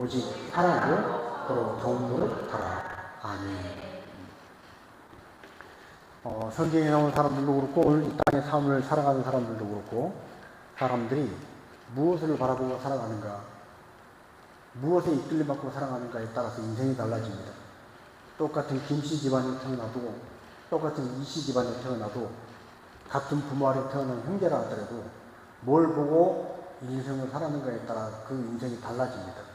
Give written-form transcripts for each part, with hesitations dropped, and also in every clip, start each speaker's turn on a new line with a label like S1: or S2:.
S1: 오직 사랑으로 서로 정도를 하라. 아멘. 성경에 나온 사람들도 그렇고 오늘 이 땅의 삶을 살아가는 사람들도 그렇고 사람들이 무엇을 바라보고 살아가는가, 무엇에 이끌림받고 살아가는가에 따라서 인생이 달라집니다. 똑같은 김씨 집안에 태어나도 똑같은 이씨 집안에 태어나도 같은 부모 아래 태어난 형제라 하더라도 뭘 보고 인생을 살아가는가에 따라 그 인생이 달라집니다.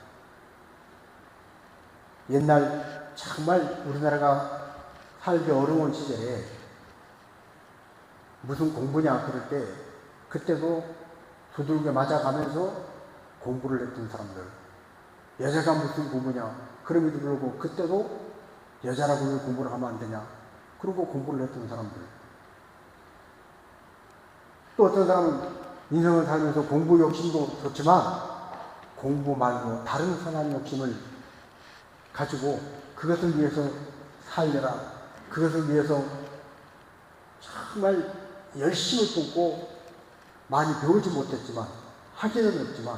S1: 옛날 정말 우리나라가 살기 어려운 시절에 무슨 공부냐 그럴 때 그때도 두들겨 맞아가면서 공부를 했던 사람들, 여자가 무슨 공부냐 그럼에도 불구하고 그때도 여자라고 왜 공부를 하면 안 되냐 그러고 공부를 했던 사람들, 또 어떤 사람은 인생을 살면서 공부 욕심도 좋지만 공부 말고 다른 선한 욕심을 가지고 그것을 위해서 살려라, 그것을 위해서 정말 열심히 쏟고 많이 배우지 못했지만 학위는 없지만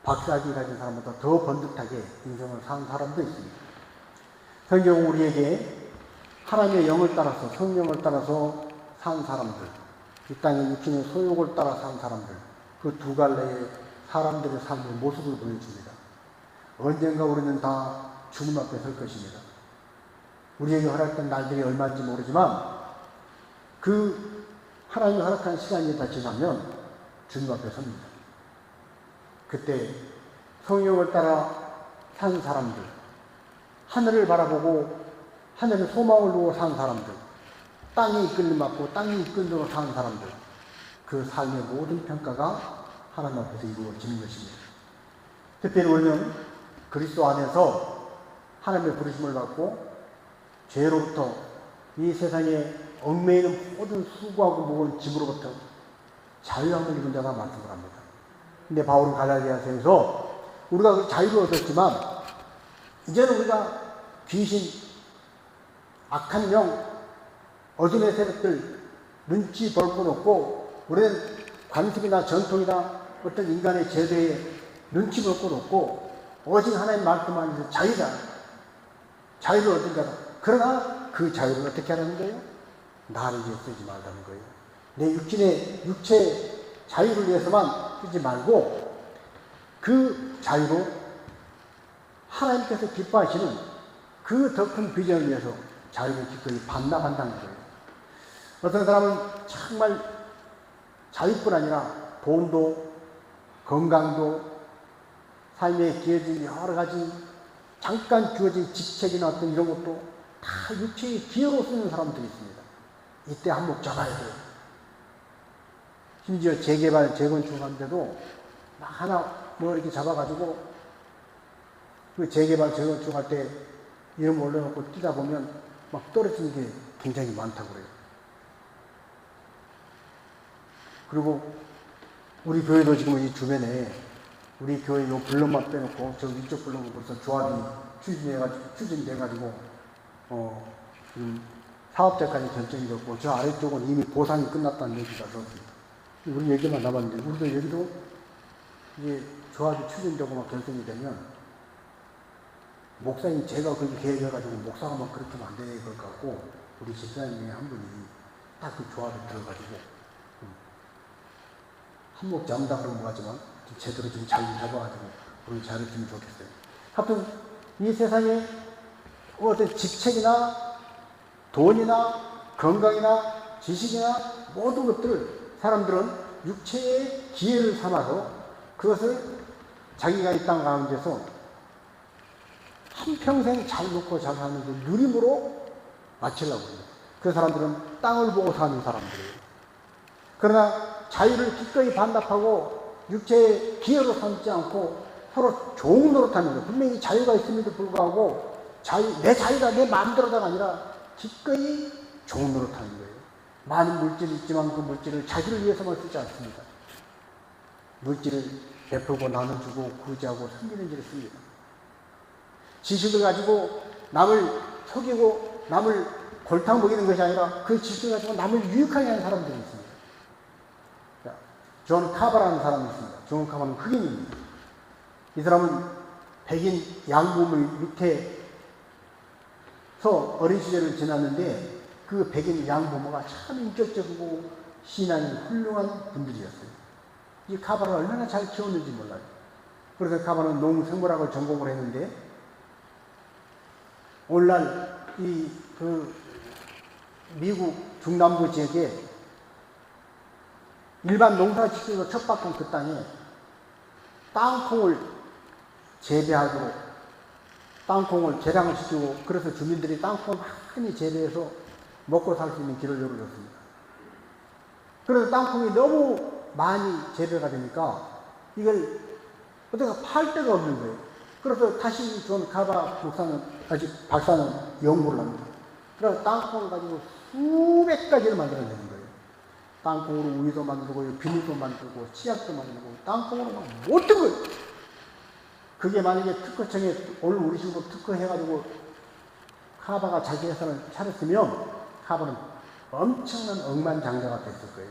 S1: 박사학위 가진 사람보다 더 번듯하게 인생을 사는 사람도 있습니다. 성경은 우리에게 하나님의 영을 따라서 성령을 따라서 산 사람들, 이 땅의 육신의 소욕을 따라 산 사람들, 그 두 갈래의 사람들의 삶의 모습을 보여줍니다. 언젠가 우리는 다 주님 앞에 설 것입니다. 우리에게 허락된 날들이 얼마인지 모르지만 그 하나님이 허락한 시간이 다 지나면 주님 앞에 섭니다. 그때 성령을 따라 산 사람들, 하늘을 바라보고 하늘의 소망을 두고 산 사람들, 땅에 이끌림받고 땅에 이끌림으로 사는 사람들, 그 삶의 모든 평가가 하나님 앞에서 이루어지는 것입니다. 특별히 우리는 그리스도 안에서 하나님의 부르심을 받고 죄로부터 이 세상에 얽매이는 모든 수고하고 무거운 짐으로부터 자유함을 입은 자가 말씀을 합니다. 근데 바울은 갈라디아서에서 우리가 그 자유를 얻었지만 이제는 우리가 귀신, 악한 영, 어둠의 세력들 눈치 볼 것 없고 우리는 관습이나 전통이나 어떤 인간의 제도에 눈치 볼 것 없고 오직 하나님 말씀 안에서 자유다. 자유를 얻은 자다. 그러나 그 자유를 어떻게 하라는 거예요? 나를 위해 쓰지 말라는 거예요. 내 육체 자유를 위해서만 쓰지 말고 그 자유로 하나님께서 기뻐하시는 그 더 큰 비전을 위해서 자유를 기꺼이 반납한다는 거예요. 어떤 사람은 정말 자유뿐 아니라 돈도 건강도 삶에 기회진 여러 가지 잠깐 주어진 직책이나 어떤 이런 것도 다 육체의 기회로 쓰는 사람들이 있습니다. 이때 한몫 잡아야 돼요. 심지어 재개발, 재건축하는데도 하나 이렇게 잡아가지고 그 재개발, 재건축할 때 이름 올려놓고 뛰다 보면 막 떨어지는 게 굉장히 많다고 그래요. 그리고 우리 교회도 지금 이 주변에 우리 교회 요 블럭만 빼놓고 저 위쪽 블럭은 벌써 조합이 추진돼가지고 사업자까지 결정이 됐고 저 아래쪽은 이미 보상이 끝났다는 얘기가 들었습니다. 우리 얘기만 남았는데 우리도 여기도 이제 조합이 추진되고 막 결정이 되면 목사님 제가 그렇게 계획해가지고 목사가 막 그렇게 하면 안 되는 것 같고 우리 집사님이 한 분이 딱 그 조합에 들어가지고 한몫 잡는다 그런 거 같지만 제대로 좀 잘 잡아가지고 우리 잘해주면 좋겠어요. 하여튼 이 세상에 어떤 직책이나 돈이나 건강이나 지식이나 모든 것들을 사람들은 육체의 기회를 삼아서 그것을 자기가 이 땅 가운데서 한평생 잘 먹고 잘 사는 그 누림으로 마치려고 해요. 그 사람들은 땅을 보고 사는 사람들이에요. 그러나 자유를 기꺼이 반납하고 육체의 기회로 삼지 않고 서로 종 노릇하는 거예요. 분명히 자유가 있음에도 불구하고 내 자유가 내 마음대로가 아니라 기꺼이 종 노릇하는 거예요. 많은 물질이 있지만 그 물질을 자기를 위해서만 쓰지 않습니다. 물질을 베풀고 나눠주고 구제하고 섬기는 일을 씁니다. 지식을 가지고 남을 속이고 남을 골탕 먹이는 것이 아니라 그 지식을 가지고 남을 유익하게 하는 사람들이 있습니다. 존 카바라는 사람이 있습니다. 존 카바는 흑인입니다. 이 사람은 백인 양부모 밑에서 어린 시절을 지났는데 그 백인 양부모가 참 인격적이고 신앙이 훌륭한 분들이었어요. 이 카바를 얼마나 잘 키웠는지 몰라요. 그래서 카바는 농생물학을 전공을 했는데 오늘날 미국 중남부 지역에 일반 농사짓기로 척박한 그 땅에 땅콩을 재배하도록 땅콩을 재량을 시키고 그래서 주민들이 땅콩을 많이 재배해서 먹고 살 수 있는 길을 열어줬습니다. 그래서 땅콩이 너무 많이 재배가 되니까 이걸 어디가 팔 데가 없는 거예요. 그래서 다시 존 카바 박사는 연구를 합니다. 그래서 땅콩을 가지고 수백 가지를 만들어내는 거예요. 땅콩으로 우유도 만들고 비누도 만들고 치약도 만들고 땅콩으로 막 모든 걸. 그게 만약에 특허청에 오늘 우리 식으로 특허해가지고 카바가 자기 회사를 차렸으면 카바는 엄청난 억만장자가 됐을 거예요.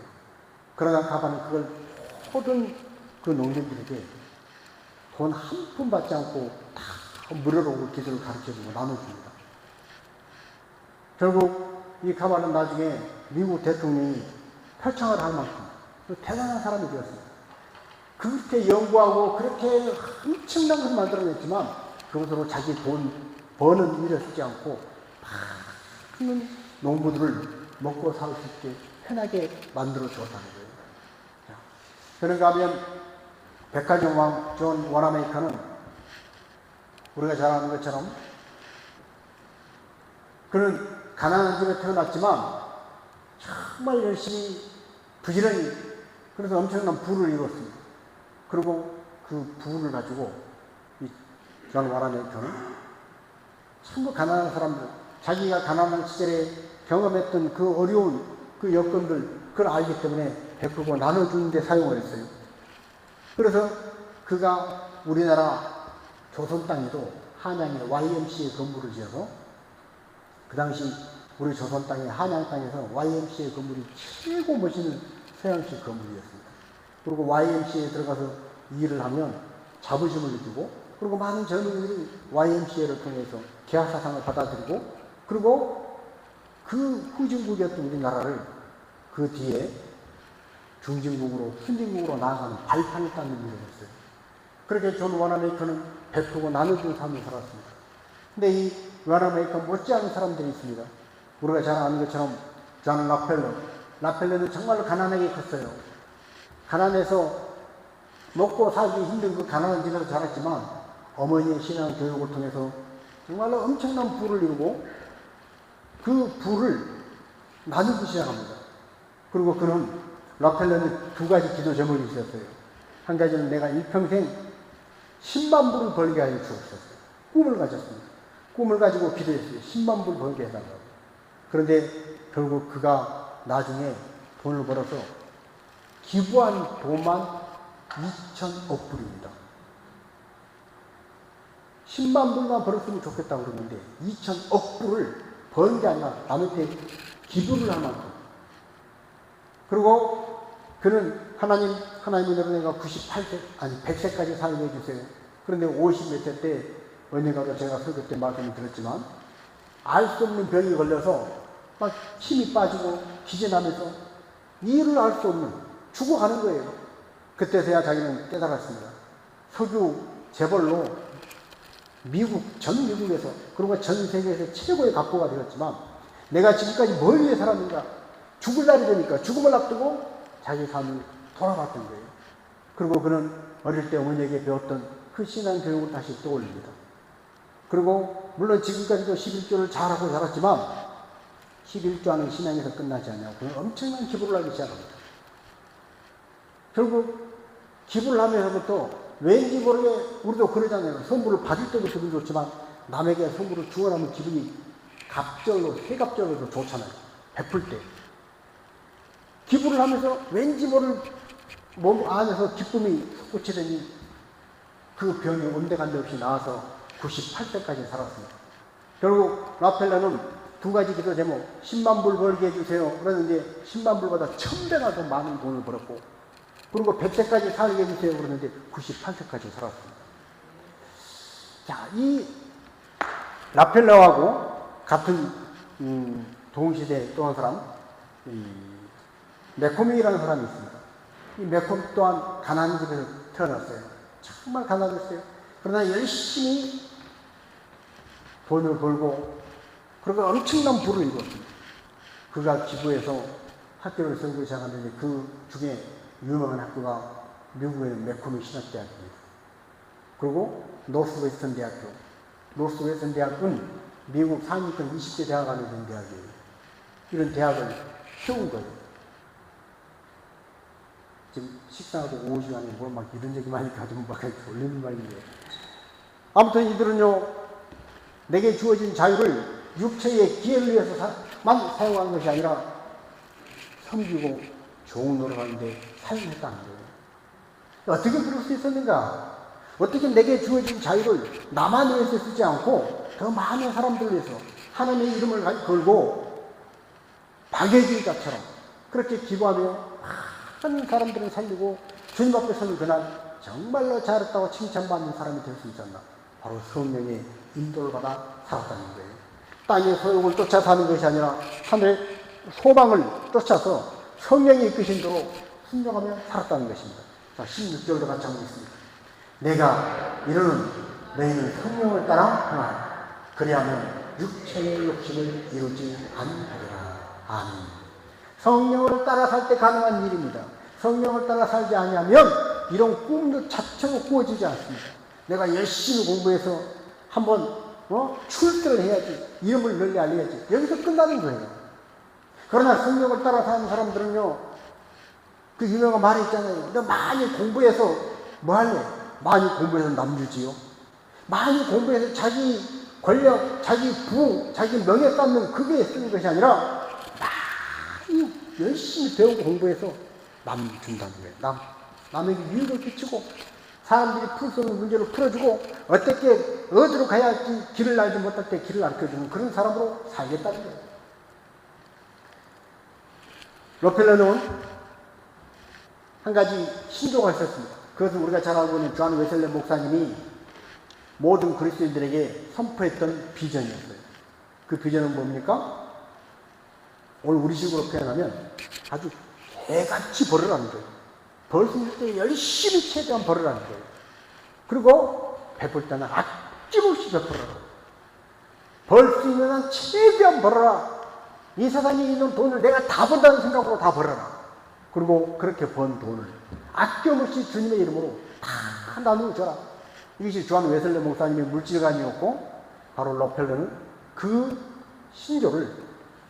S1: 그러나 카바는 그걸 모든 그 농민들에게 돈 한 푼 받지 않고 다 무료로 기술을 가르쳐주고 나눠줍니다. 결국 이 카바는 나중에 미국 대통령이 표창을 할 만큼 대단한 사람이 되었습니다. 그렇게 연구하고 그렇게 엄청난 것을 만들어냈지만 그것으로 자기 돈 버는 일을 쓰지 않고 많은 농부들을 먹고 살 수 있게 편하게 만들어 주었다는 거예요. 그런가 하면 백화점 왕 존 워나메이커는 우리가 잘 아는 것처럼 그는 가난한 집에 태어났지만 정말 열심히 부지런히 그래서 엄청난 부를 이뤘습니다. 그리고 그 부를 가지고 이 존 워나메이커는 전부 가난한 사람들, 자기가 가난한 시절에 경험했던 그 어려운 그 여건들 그걸 알기 때문에 베푸고 나눠주는 데 사용을 했어요. 그래서 그가 우리나라 조선 땅에도 한양에 YMCA 건물을 지어서 그 당시 우리 조선 땅에 한양 땅에서 YMCA 건물이 최고 멋있는 서양식 건물이었습니다. 그리고 YMCA에 들어가서 일을 하면 자부심을 느끼고 그리고 많은 젊은이들이 YMCA를 통해서 계약사상을 받아들이고 그리고 그 후진국이었던 우리나라를 그 뒤에 중진국으로 선진국으로 나아가는 발판을 닦는 일을 했어요. 그렇게 존 워나메이커는 베푸고 나눠주는 삶을 살았습니다. 근데 이 워나메이커 못지않은 사람들이 있습니다. 우리가 잘 아는 것처럼 존 락펠러는 정말로 가난하게 컸어요. 가난해서 먹고 살기 힘든 그 가난한 집에서 자랐지만 어머니의 신앙 교육을 통해서 정말로 엄청난 부를 이루고 그 부를 나누기 시작합니다. 그리고 그는 락펠러는 두 가지 기도 제목이 있었어요. 한 가지는 내가 일평생 10만 불을 벌게 하여 주옵소서. 꿈을 가졌습니다. 꿈을 가지고 기도했어요. 10만 불 벌게 해달라고. 그런데 결국 그가 나중에 돈을 벌어서 기부한 돈만 2천억 불입니다. 10만 불만 벌었으면 좋겠다고 그러는데 2천억 불을 번 게 아니라 남한테 기부를 할 만큼. 그리고 그는 하나님의 은혜로 내가 100세까지 살게 해주세요. 그런데 50몇 세 때 언젠가도 제가 설교 때 말씀을 드렸지만 알 수 없는 병이 걸려서 막 힘이 빠지고 기진하면서 이유를 알 수 없는 죽어가는 거예요. 그때서야 자기는 깨달았습니다. 석유 재벌로 전 미국에서 그리고 전 세계에서 최고의 각고가 되었지만 내가 지금까지 뭘 위해 살았는가? 죽을 날이 되니까 죽음을 앞두고 자기 삶을 돌아봤던 거예요. 그리고 그는 어릴 때 어머니에게 배웠던 그 신앙 교육을 다시 떠올립니다. 그리고 물론 지금까지도 11조를 잘하고 자랐지만 11조 하는 신앙에서 끝나지 않냐고 그는 엄청난 기부를 하기 시작합니다. 결국 기부를 하면서부터 왠지 모르게 우리도 그러잖아요. 선물을 받을 때도 기분이 좋지만 남에게 선물을 주어 나면 기분이 회갑절로 좋잖아요. 베풀 때. 기부를 하면서 왠지 모를 몸 안에서 기쁨이 솟구치더니 그 병이 온데간데 없이 나와서 98세까지 살았습니다. 결국 락펠러는 두 가지 기도 제목, 10만 불 벌게 해주세요. 그러는데 10만 불보다 1000배나 더 많은 돈을 벌었고, 그리고 100세까지 살게 해주세요. 그러는데 98세까지 살았습니다. 자, 이 라펠러하고 같은 동시대에 또 한 사람, 매콤이라는 사람이 있습니다. 이 매콤 또한 가난한 집에서 태어났어요. 정말 가난했어요. 그러나 열심히 돈을 벌고 그리고 엄청난 부를 이뤘습니다. 그가 기부해서 학교를 세우기 시작하는데 그 중에 유명한 학교가 미국의 매콤이 신학대학입니다. 그리고 노스웨스턴 대학교. 노스웨스턴 대학은 미국 상위권 20개 대학 안에 있는 대학이에요. 이런 대학을 세운 거예요. 지금 식사하고 오후 시간에 뭐 막 이런 얘기 많이 가지고 막 올리는 말인데. 아무튼 이들은요, 내게 주어진 자유를 육체의 기회를 위해서만 사용하는 것이 아니라 섬기고 좋은 노력하는데 사용했다는 거예요. 어떻게 그럴 수 있었는가? 어떻게 내게 주어진 자유를 나만 위해서 쓰지 않고 더 많은 사람들을 위해서 하나님의 이름을 걸고 박예진자처럼 그렇게 기부하며 많은 사람들을 살리고 주님 앞에 서는 그날 정말로 잘했다고 칭찬받는 사람이 될 수 있었나? 바로 성령의 인도를 받아 살았다는 거예요. 땅의 소욕을 쫓아 사는 것이 아니라 하늘의 소망을 쫓아서 성령이 이끄신 대로 순종하며 살았다는 것입니다. 자, 16절도 같이 한번 있습니다. 내가 이르는 너희는 성령을 따라 행하라. 그리하면 육체의 욕심을 이루지 않으리라. 아멘. 성령을 따라 살 때 가능한 일입니다. 성령을 따라 살지 아니하면 이런 꿈도 자체로 꾸어지지 않습니다. 내가 열심히 공부해서 한번 출세를 해야지, 이름을 널리 알려야지, 여기서 끝나는 거예요. 그러나 성령을 따라 사는 사람들은요, 그 유명한 말이 있잖아요. 너 많이 공부해서 뭐 할래? 많이 공부해서 남주지요. 많이 공부해서 자기 권력, 자기 부흥, 자기 명예 쌓는 그게 쓰는 것이 아니라 많이 열심히 배우고 공부해서 남 준다는 거예요. 남에게 유익을 끼치고 사람들이 풀 수 없는 문제를 풀어주고 어떻게 어디로 가야 할지 길을 알지 못할 때 길을 알려주는 그런 사람으로 살겠다는 거예요. 록펠러는 한 가지 신조가 있었습니다. 그것은 우리가 잘 알고 있는 존 웨슬리 목사님이 모든 그리스도인들에게 선포했던 비전이었어요. 그 비전은 뭡니까? 오늘 우리식으로 표현하면 아주 개같이 벌으라는 거예요. 벌 수 있을 때 열심히 최대한 벌으라는 거예요. 그리고 베풀 때는 아낌없이 베풀어라. 벌 수 있는 한 최대한 벌어라. 이 세상에 있는 돈을 내가 다 번다는 생각으로 다 벌어라. 그리고 그렇게 번 돈을 아낌없이 주님의 이름으로 다 나누어줘라. 이것이 존 웨슬리 목사님의 물질관이었고, 바로 록펠러는 그 신조를,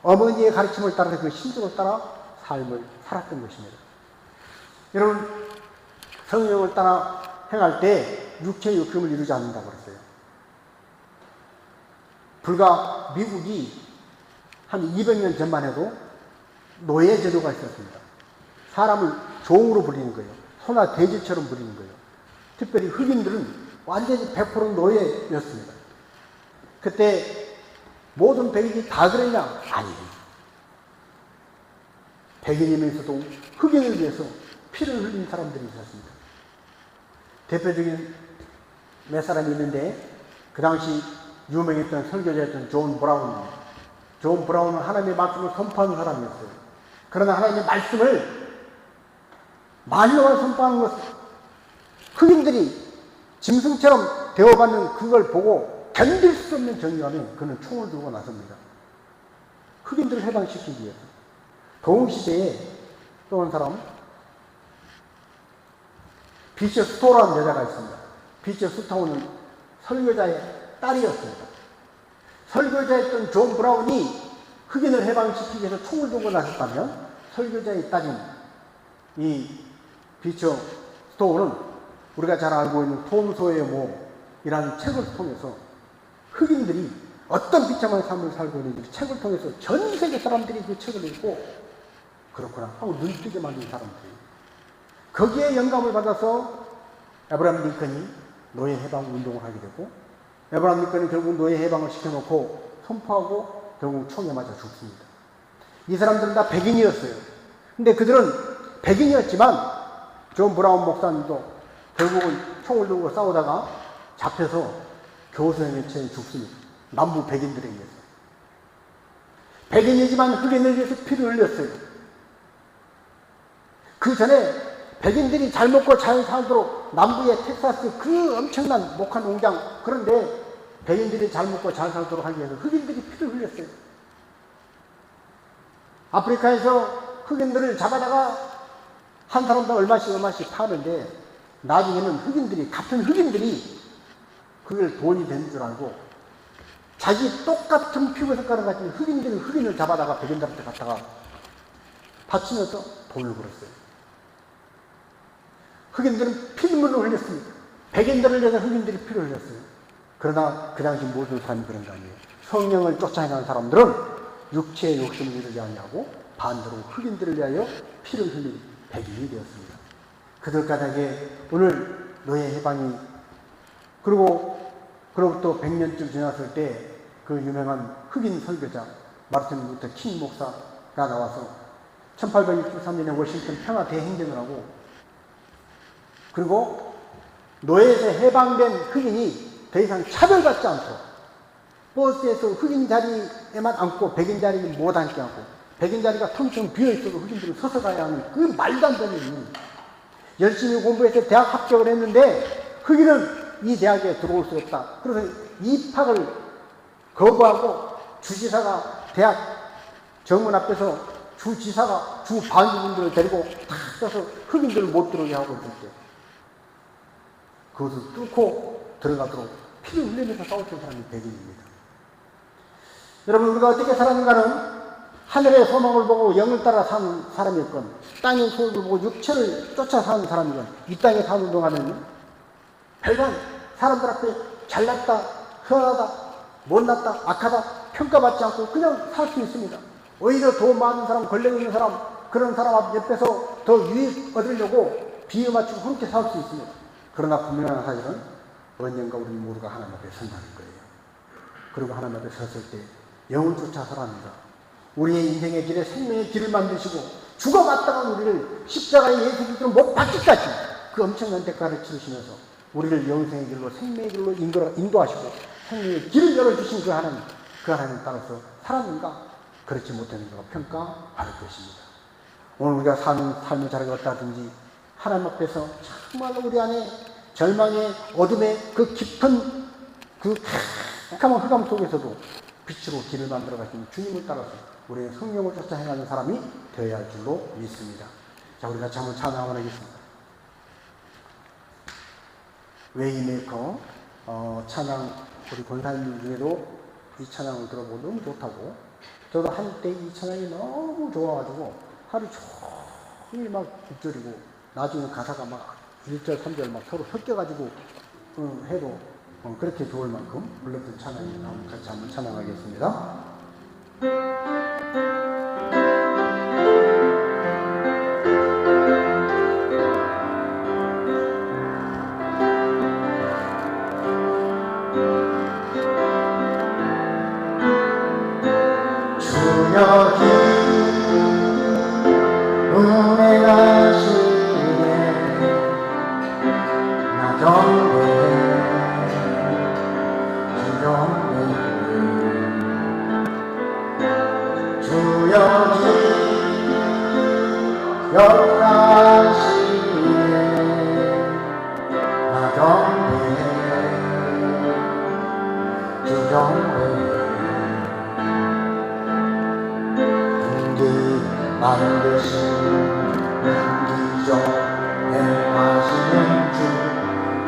S1: 어머니의 가르침을 따라서 그 신조를 따라 삶을 살았던 것입니다. 여러분, 성령을 따라 행할 때 육체의 욕심을 이루지 않는다고 그랬어요. 불과 미국이 한 200년 전만 해도 노예 제도가 있었습니다. 사람을 종으로 부리는 거예요. 소나 돼지처럼 부리는 거예요. 특별히 흑인들은 완전히 100% 노예였습니다. 그때 모든 백인이 다 그랬냐? 아니에요. 백인이면서도 흑인을 위해서 피를 흘린 사람들이 있었습니다. 대표적인 몇 사람이 있는데 그 당시 유명했던 설교자였던 존 브라운입니다. 존 브라운은 하나님의 말씀을 선포하는 사람이었어요. 그러나 하나님의 말씀을 말로만 선포하는 것, 흑인들이 짐승처럼 대우받는 그걸 보고 견딜 수 없는 정의감에 그는 총을 들고 나섭니다. 흑인들을 해방시키기 위해서. 동시대에 또 한 사람, 비셔 스토라는 여자가 있습니다. 비셔 스토는 설교자의 딸이었습니다. 설교자였던 존 브라운이 흑인을 해방시키기 위해서 총을 들고 나섰다면, 설교자의 딸인 이 비셔 스토어는 우리가 잘 알고 있는 톰 소의 몸이라는 책을 통해서 흑인들이 어떤 비참한 삶을 살고 있는지 책을 통해서 전 세계 사람들이 그 책을 읽고 그렇구나 하고 눈뜨게 만든 사람들이, 거기에 영감을 받아서 에브라임 링컨이 노예 해방 운동을 하게 되고, 에브라임 링컨이 결국 노예 해방을 시켜놓고 선포하고 결국 총에 맞아 죽습니다. 이 사람들은 다 백인이었어요. 근데 그들은 백인이었지만 존 브라운 목사님도 결국은 총을 들고 싸우다가 잡혀서 교수형에 처해 죽습니다. 남부 백인들에 의해서. 백인이지만 흑인을 위해서 피를 흘렸어요. 그 전에 백인들이 잘 먹고 잘 살도록 남부의 텍사스 그 엄청난 목한 농장, 그런데 백인들이 잘 먹고 잘 살도록 하기 위해서 흑인들이 피를 흘렸어요. 아프리카에서 흑인들을 잡아다가 한 사람당 얼마씩 파는데 나중에는 흑인들이, 같은 흑인들이 그걸 돈이 되는 줄 알고 자기 똑같은 피부 색깔을 가진 흑인들이 흑인을 잡아다가 백인들한테 갖다가 바치면서 돈을 벌었어요. 흑인들은 피눈물을 흘렸습니다. 백인들을 위해서 흑인들이 피를 흘렸어요. 그러나 그 당시 모든 사람이 그런 거 아니에요. 성령을 쫓아내는 사람들은 육체의 욕심을 이루지 아니하고 반대로 흑인들을 위하여 피를 흘린 백인이 되었습니다. 그들까지에 오늘 노예 해방이, 그리고 또 100년쯤 지났을 때 그 유명한 흑인 설교자 마르틴 루터 킹 목사가 나와서 1863년에 워싱턴 평화 대행진을 하고, 그리고 노예에서 해방된 흑인이 더 이상 차별받지 않고 버스에서 흑인 자리에만 앉고 백인 자리는 못 앉게 하고, 백인 자리가 텅텅 비어있어도 흑인들은 서서 가야 하는 그 말도 안 되는 일. 열심히 공부해서 대학 합격을 했는데 흑인은 이 대학에 들어올 수 없다. 그래서 입학을 거부하고 주지사가 대학 정문 앞에서 주지사가 주 반주분들을 데리고 탁 써서 흑인들을 못 들어오게 하고 있을 때 그것을 뚫고 들어가도록 피를 흘리면서 싸웠던 사람이 백인입니다. 여러분, 우리가 어떻게 살았는가는 하늘의 소망을 보고 영을 따라 사는 사람이었건, 땅의 소욕을 보고 육체를 쫓아 사는 사람이건, 이 땅에 사는 동안에는 별반 사람들 앞에 잘났다, 흔하다, 못났다, 악하다 평가받지 않고 그냥 살 수 있습니다. 오히려 더 많은 사람, 권력 있는 사람, 그런 사람 앞 옆에서 더 유익 얻으려고 비유 맞추고 그렇게 살 수 있습니다. 그러나 분명한 사실은 언젠가 우리 모두가 하나님 앞에 선다는 거예요. 그리고 하나님 앞에 섰을 때 영을 쫓아 살아갑니다. 우리의 인생의 길에 생명의 길을 만드시고 죽어갔다가 우리를 십자가의 예수 그리스도로 못 박기까지 그 엄청난 대가를 치르시면서 우리를 영생의 길로, 생명의 길로 인도하시고 생명의 길을 열어주신 그 하나님 따라서 살았는가, 그렇지 못했는가 평가할 것입니다. 오늘 우리가 사는 삶을 잘 걷다든지 하나님 앞에서 정말 우리 안에 절망의 어둠의 그 깊은 그 캄캄한 흑암 속에서도 빛으로 길을 만들어 가시는 주님을 따라서 우리의 성령을 쫓아 행하는 사람이 되어야 할 줄로 믿습니다. 자, 우리가 한번 찬양을 하겠습니다. 웨이메이커 찬양, 우리 권사님 중에도 이 찬양을 들어보고 너무 좋다고, 저도 한때 이 찬양이 너무 좋아가지고 하루 종일 막 읊조리고 나중에 가사가 막 1절, 3절 막 서로 섞여가지고 해도 그렇게 좋을 만큼 불렀던 찬양이 같이 한번 찬양하겠습니다.
S2: 여기 은혜하시네 나 정배 주 여기 역사하시네 나 정배 주 정배 만드신 기적 행하시는 주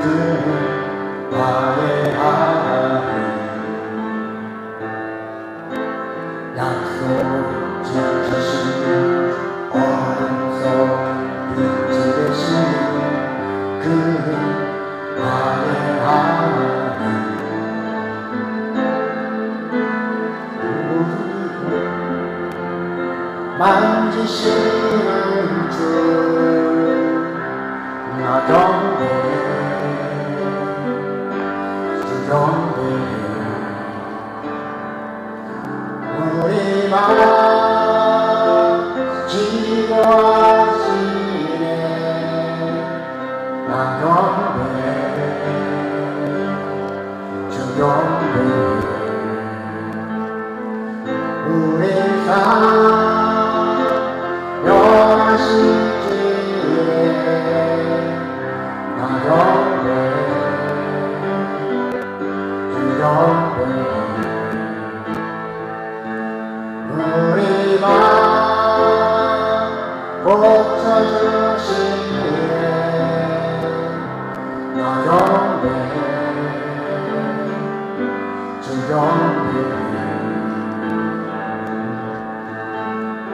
S2: 그 화해하니 약속 지키신 어둠 속 빛이 되신 그 화해하니 만지시는 주 나 정배 주 정배 우리 맘 지도하시네 나 정배 주 주경배 우리 삶 영하시기에 나경배 주경배 우리 맘 고쳐주시기에 나경배 주경배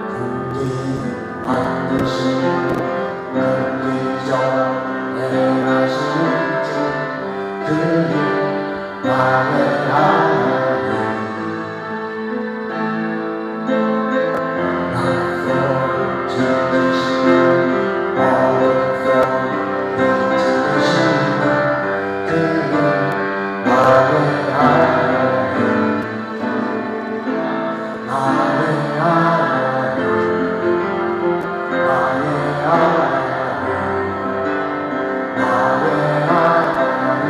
S2: 긍디 반드시 긍디적 행하시는 주 그리 나의 하나님 나서 지키시는 어려서 지키시는 그리 나의 하나님 나의 하나님 나의 하나님 나의 하나님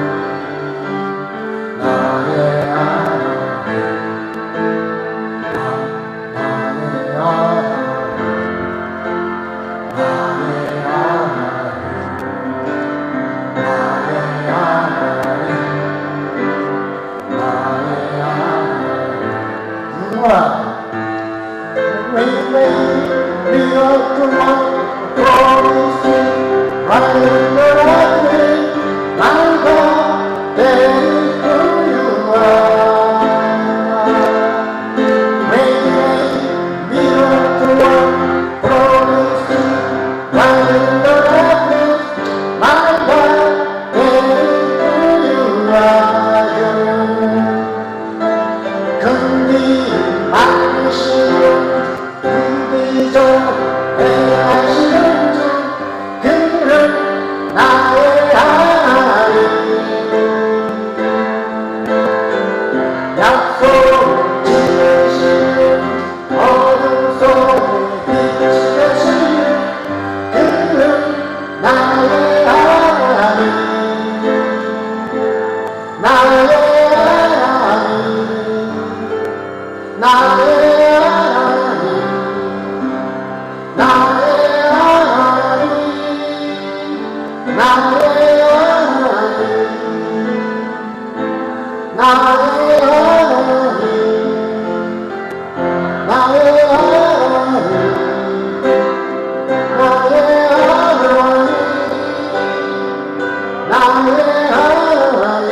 S2: 나의 하나님 나의 하나님 나의 하나님 나의 하나님 누구야 We may be up to one promise right in the right way my God that is who you are We may be up to one promise right in the right way my God that is who you are 긍디 많으시고 긍디적 행하시는 주 그는 나의 하나님 약속 지키시는 어둠 속에 빛이 되시는 그는 나의 하나님 나의 하나님 나의 하나님 나의 하나님 나의 하나님 나의 하나님 나의 하나님 나의 하나님 나의 하나님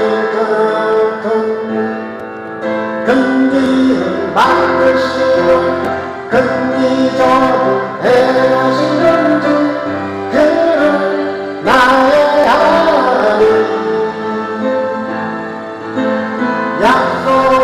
S2: 긍디를 만드시고 긍디적으로 행하시는 주 그는 나의 하나님 약속